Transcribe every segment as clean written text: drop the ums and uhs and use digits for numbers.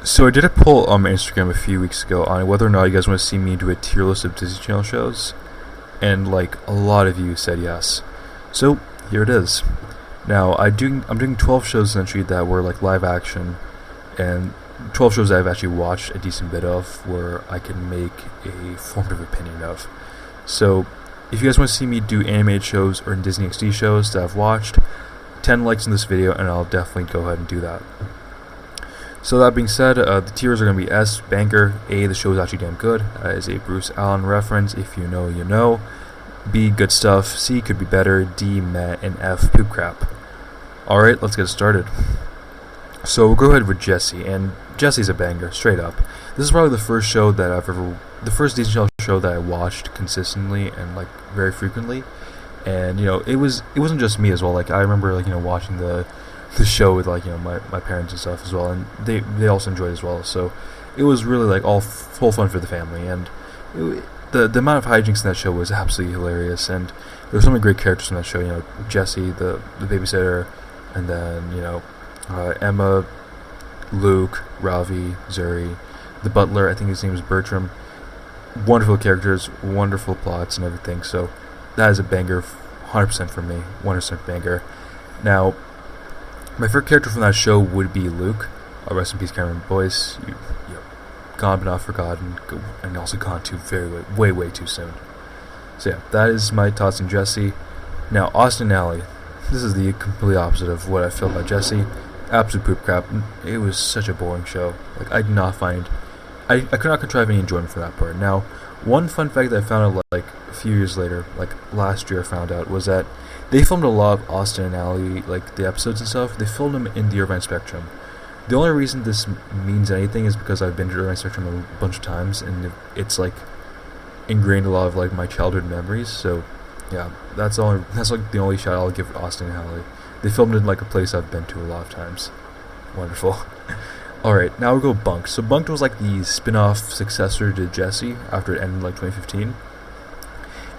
So I did a poll on my Instagram a few weeks ago on whether or not you guys want to see me do a tier list of Disney Channel shows, and like a lot of you said yes. So here it is. Now I'm doing 12 shows essentially that were like live action, and 12 shows that I've actually watched a decent bit of, where I can make a formative opinion of. So if you guys want to see me do animated shows or Disney XD shows that I've watched, 10 likes in this video and I'll definitely go ahead and do that. So that being said, the tiers are going to be S, banger; A, the show is actually damn good, is a Bruce Allen reference, if you know, you know; B, good stuff; C, could be better; D, meh; and F, poop crap. Alright, let's get started. So we'll go ahead with Jessie, and Jessie's a banger, straight up. This is probably the first Disney Channel show that I watched consistently and like very frequently. And it wasn't just me as well. Like I remember watching the show with my parents and stuff as well, and they also enjoyed it as well. So it was really like all full fun for the family, and the amount of hijinks in that show was absolutely hilarious. And there were so many great characters in that show. Jessie, the babysitter, and then Emma, Luke, Ravi, Zuri, the butler. I think his name is Bertram. Wonderful characters, wonderful plots, and everything. So that is a banger, 100% for me, 100% banger. Now, my favorite character from that show would be Luke. Rest in peace, Cameron Boyce. You're gone but not forgotten, and also gone too way too soon. So yeah, that is my thoughts on Jessie. Now, Austin and Ally. This is the complete opposite of what I feel about Jessie. Absolute poop crap. It was such a boring show. Like I could not contrive any enjoyment from that part. Now, one fun fact that I found out like a few years later, like last year I found out, was that they filmed a lot of Austin and Ally, like the episodes and stuff. They filmed them in the Irvine Spectrum. The only reason this means anything is because I've been to Irvine Spectrum a bunch of times, and it's like ingrained a lot of like my childhood memories. So yeah, that's like the only shout I'll give Austin and Ally. They filmed it in like a place I've been to a lot of times. Wonderful. Alright, now we'll go Bunked. So Bunked was like the spin-off successor to Jessie after it ended like 2015.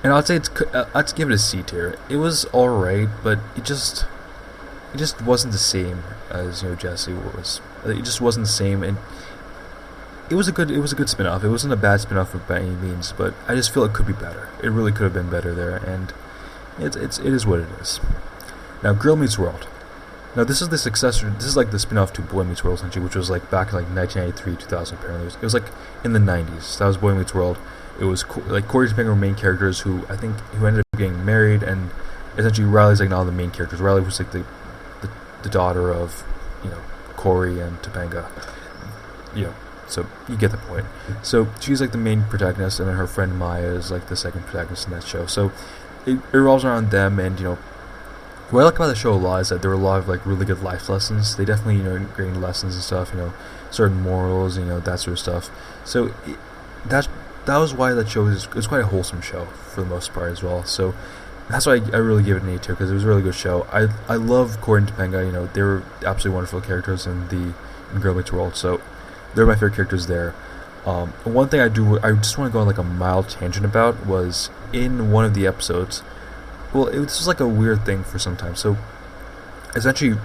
And I'd give it a C tier. It was alright, but it just wasn't the same as Jessie was. It just wasn't the same, and it was a good spin-off. It wasn't a bad spin-off by any means, but I just feel it could be better. It really could have been better there, and it is what it is. Now, Girl Meets World. Now, this is the successor. This is like the spin-off to Boy Meets World, essentially, which was like back in like 1993, 2000. Apparently, it was like in the 90s. That was Boy Meets World. It was like Corey and Topanga were main characters who ended up getting married, and essentially Riley's like now the main characters. Riley was like the daughter of Corey and Topanga. So you get the point. So she's like the main protagonist, and then her friend Maya is like the second protagonist in that show. So it revolves around them, and what I like about the show a lot is that there were a lot of like really good life lessons. They definitely ingrained lessons and stuff, certain morals, that sort of stuff. So that was why that show is quite a wholesome show for the most part as well. So that's why I really give it an A tier, because it was a really good show. I love Corey and Topanga. They were absolutely wonderful characters in Girl Meets World. So they're my favorite characters there. One thing I just want to go on like a mild tangent about was in one of the episodes. Well, this was like a weird thing for some time. So essentially,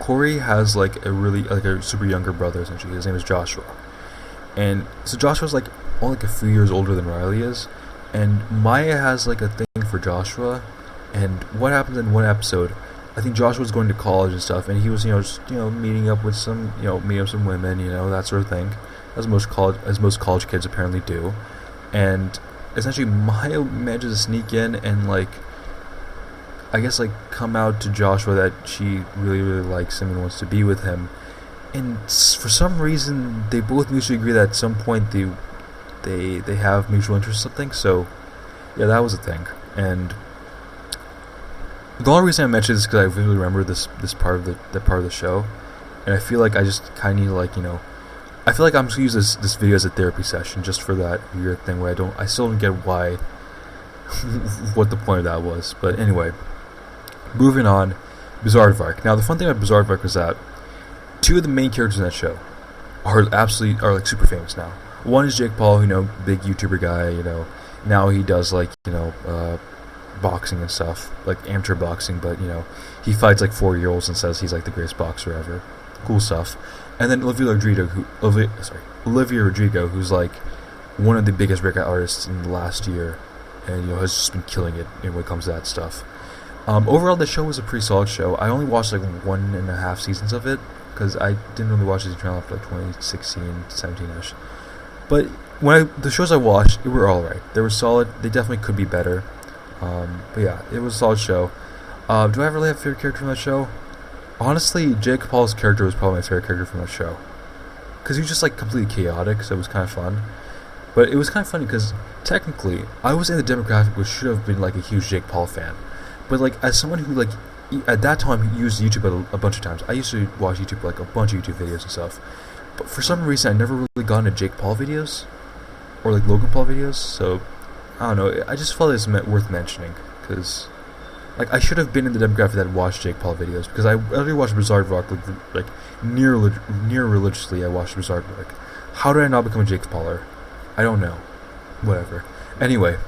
Corey has like a super younger brother. Essentially, his name is Joshua, and so Joshua's like only like a few years older than Riley is, and Maya has like a thing for Joshua. And what happens in one episode? I think Joshua's going to college and stuff, and he was meeting up with some some women, that sort of thing, as most college kids apparently do, and essentially Maya manages to sneak in and come out to Joshua that she really likes him and wants to be with him, and for some reason they both mutually agree that at some point they have mutual interest in something. So yeah, that was a thing. And the only reason I mention this is because I vividly remember this part of the show, and I feel like I just kind of need I feel like I'm just gonna use this video as a therapy session, just for that weird thing where I still don't get why what the point of that was. But anyway, moving on, Bizarre Vark. Now the fun thing about Bizarre Vark is that two of the main characters in that show are like super famous now. One is Jake Paul, big YouTuber guy. Now he does boxing and stuff, like amateur boxing, but he fights like 4-year-olds and says he's like the greatest boxer ever. Cool stuff. And then Olivia Rodrigo, who's like one of the biggest breakout artists in the last year, and has just been killing it when it comes to that stuff. Overall, the show was a pretty solid show. I only watched like 1.5 seasons of it because I didn't really watch Disney Channel after like 2016, 17ish. But the shows I watched, they were all right. They were solid. They definitely could be better. But yeah, it was a solid show. Do I really have a favorite character from that show? Honestly, Jake Paul's character was probably my favorite character from that show. Because he was just like completely chaotic, so it was kind of fun. But it was kind of funny because technically, I was in the demographic which should have been like a huge Jake Paul fan. But like, as someone who like, at that time used YouTube a bunch of times, I used to watch YouTube, like a bunch of YouTube videos and stuff. But for some reason, I never really got into Jake Paul videos. Or like Logan Paul videos, so I don't know, I just felt it's worth mentioning. Because like, I should have been in the demographic that watched Jake Paul videos, because I already watched Bizarre Rock like near religiously. I watched Bizarre Rock. How did I not become a Jake Pauler? I don't know. Whatever. Anyway,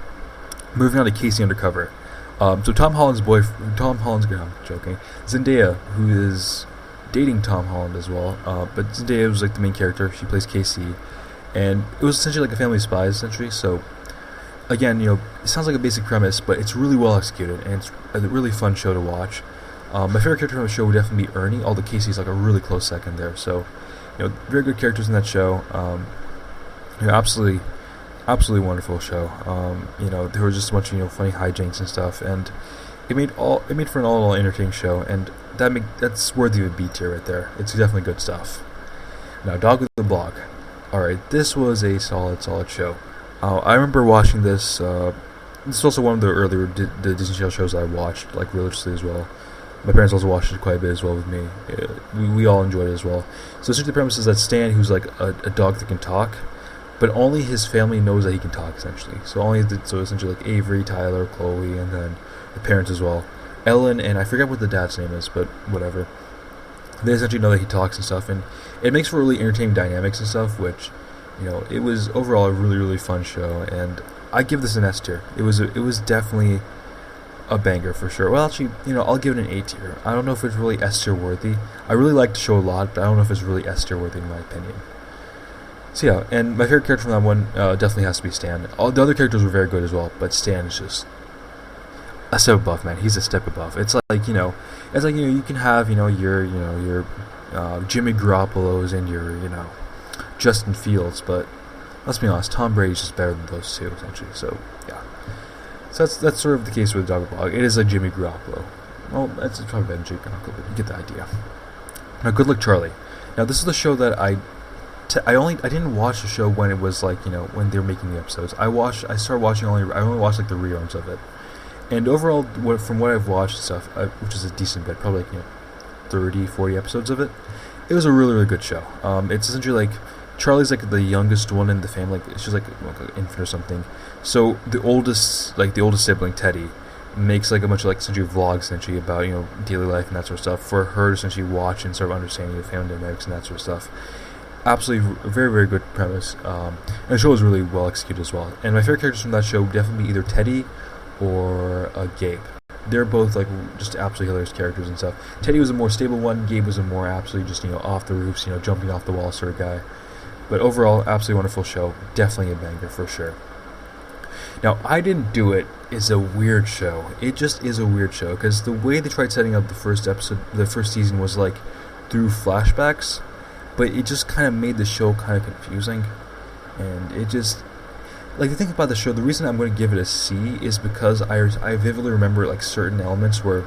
moving on to Casey Undercover. So Tom Holland's I'm joking. Zendaya, who is dating Tom Holland as well, but Zendaya was like the main character. She plays Casey, and it was essentially like a family of spies, essentially. So again, it sounds like a basic premise, but it's really well executed, and it's a really fun show to watch. My favorite character from the show would definitely be Ernie, although Casey's like a really close second there. So, very good characters in that show. Absolutely wonderful show. There was just a bunch of funny hijinks and stuff, and it made for an all entertaining show, and that's worthy of a B tier right there. It's definitely good stuff. Now, Dog with the Blog. All right, this was a solid show. I remember watching this. This is also one of the earlier the Disney Channel shows I watched like religiously as well. My parents also watched it quite a bit as well with me. We all enjoyed it as well. So essentially the premise is that Stan, who's like a dog that can talk, but only his family knows that he can talk, essentially. So essentially like Avery, Tyler, Chloe, and then the parents as well. Ellen, and I forget what the dad's name is, but whatever. They essentially know that he talks and stuff, and it makes for really entertaining dynamics and stuff, which, it was overall a really, really fun show, and I give this an S tier. It was definitely a banger for sure. Well, actually, I'll give it an A tier. I don't know if it's really S tier worthy. I really like the show a lot, but I don't know if it's really S tier worthy in my opinion. So yeah, and my favorite character from that one definitely has to be Stan. All the other characters were very good as well, but Stan is just a step above, man. He's a step above. It's like you can have your Jimmy Garoppolo's and your Justin Fields, but let's be honest, Tom Brady's just better than those two, essentially. So yeah, so that's sort of the case with Dog Blog. It is like Jimmy Garoppolo. Well, that's probably better than Jimmy Garoppolo, but you get the idea. Now, Good Luck Charlie. Now, this is the show that I didn't watch the show when it was like when they were making the episodes. I only watched like the reruns of it, and overall, from what I've watched and stuff, which is a decent bit, probably like 30-40 episodes of it. It was a really, really good show. It's essentially like Charlie's like the youngest one in the family. Like, she's like an infant or something. So the oldest sibling, Teddy, makes like a bunch of like essentially vlogs essentially about daily life and that sort of stuff for her to essentially watch and sort of understanding the family dynamics and that sort of stuff. Absolutely a very, very good premise. And the show was really well executed as well. And my favorite characters from that show would definitely be either Teddy or Gabe. They're both like just absolutely hilarious characters and stuff. Teddy was a more stable one. Gabe was a more absolutely just off the roofs, jumping off the wall sort of guy. But overall, absolutely wonderful show. Definitely a banger for sure. Now, I Didn't Do It is a weird show. It just is a weird show because the way they tried setting up the first season was like through flashbacks, but it just kind of made the show kind of confusing, and it just like the thing about the show. The reason I'm going to give it a C is because I vividly remember like certain elements where,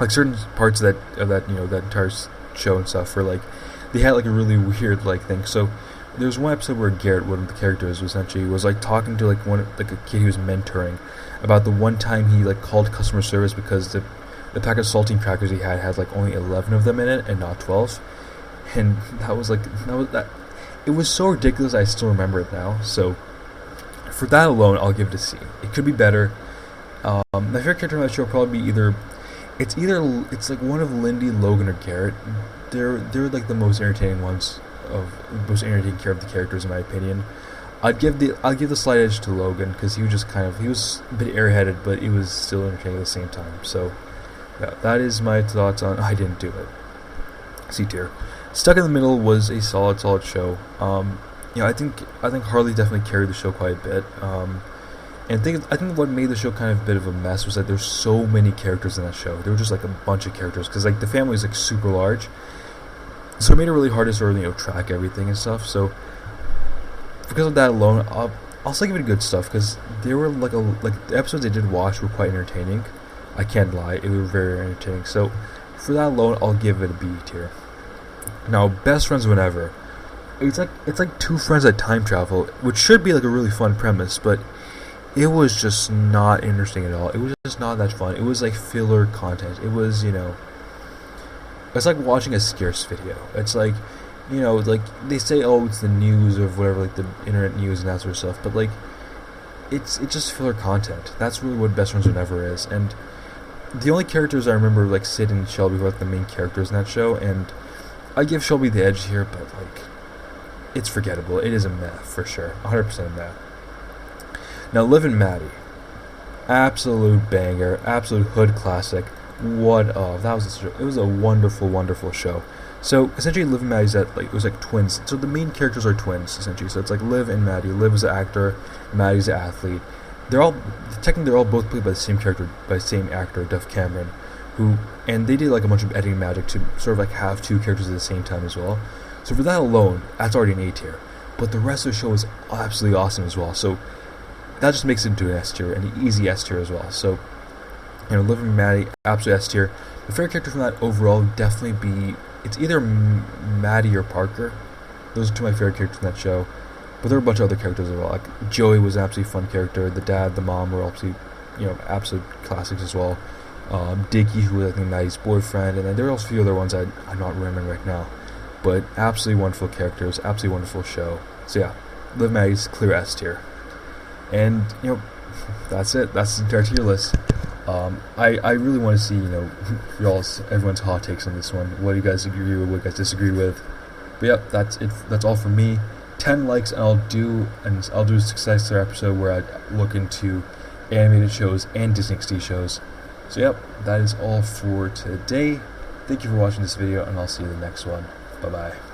like certain parts of that entire show and stuff, where like they had like a really weird like thing. So there was one episode where Garrett, one of the characters, was like talking to like a kid he was mentoring about the one time he like called customer service because the pack of saltine crackers he had like only 11 of them in it and not 12, and it was so ridiculous. I still remember it now. So for that alone, I'll give it a C. It could be better. My favorite character on that show will probably be it's like one of Lindy, Logan, or Garrett. They're like the most entertaining character of the characters in my opinion. I'll give the slight edge to Logan because he was a bit airheaded, but he was still entertaining at the same time. So yeah, that is my thoughts on I Didn't Do It. C tier. Stuck in the Middle was a solid show. I think Harley definitely carried the show quite a bit. And I think what made the show kind of a bit of a mess was that there's so many characters in that show. There were just like a bunch of characters because like the family is like super large, so it made it really hard to sort of track everything and stuff. So because of that alone, I'll still give it good stuff because there were like the episodes I did watch were quite entertaining. I can't lie, it was very entertaining. So for that alone, I'll give it a B tier. Now, Best Friends Whenever. It's like two friends that time travel, which should be like a really fun premise, but it was just not interesting at all. It was just not that fun. It was like filler content. It was, it's like watching a Scarce video. It's like, like they say, oh, it's the news or whatever, like the internet news and that sort of stuff, but like, it's just filler content. That's really what Best Friends Whenever is. And the only characters I remember, like Sid and Shelby, were like the main characters in that show, and I give Shelby the edge here, but like, it's forgettable. It is a meh for sure, 100% a meh. Now, Liv and Maddie, absolute banger, absolute hood classic. It was a wonderful show. So essentially, Liv and Maddie's it was like twins. So the main characters are twins essentially. So it's like Liv and Maddie. Liv is an actor, Maddie's an athlete. They're all both played by the same character, by the same actor, Duff Cameron, and they did like a bunch of editing magic to sort of like have two characters at the same time as well. So for that alone, that's already an A tier. But the rest of the show is absolutely awesome as well. So that just makes it into an S tier, an easy S tier as well. So, Liv and Maddie, absolute S tier. The favorite character from that overall would definitely be, it's either Maddie or Parker. Those are two of my favorite characters from that show. But there are a bunch of other characters as well. Like Joey was an absolutely fun character. The dad, the mom were absolutely, absolute classics as well. Diggy, who was I think Maddie's boyfriend, and then there were also a few other ones I'm not remembering right now. But absolutely wonderful characters, absolutely wonderful show. So yeah, Liv and Maddie's clear S tier. And, that's it. That's the entire tier list. I really want to see, everyone's hot takes on this one. What do you guys agree with? What do you guys disagree with? But yep, that's it. That's all from me. 10 likes, and I'll do a successor episode where I look into animated shows and Disney XD shows. So yep, that is all for today. Thank you for watching this video, and I'll see you in the next one. Bye bye.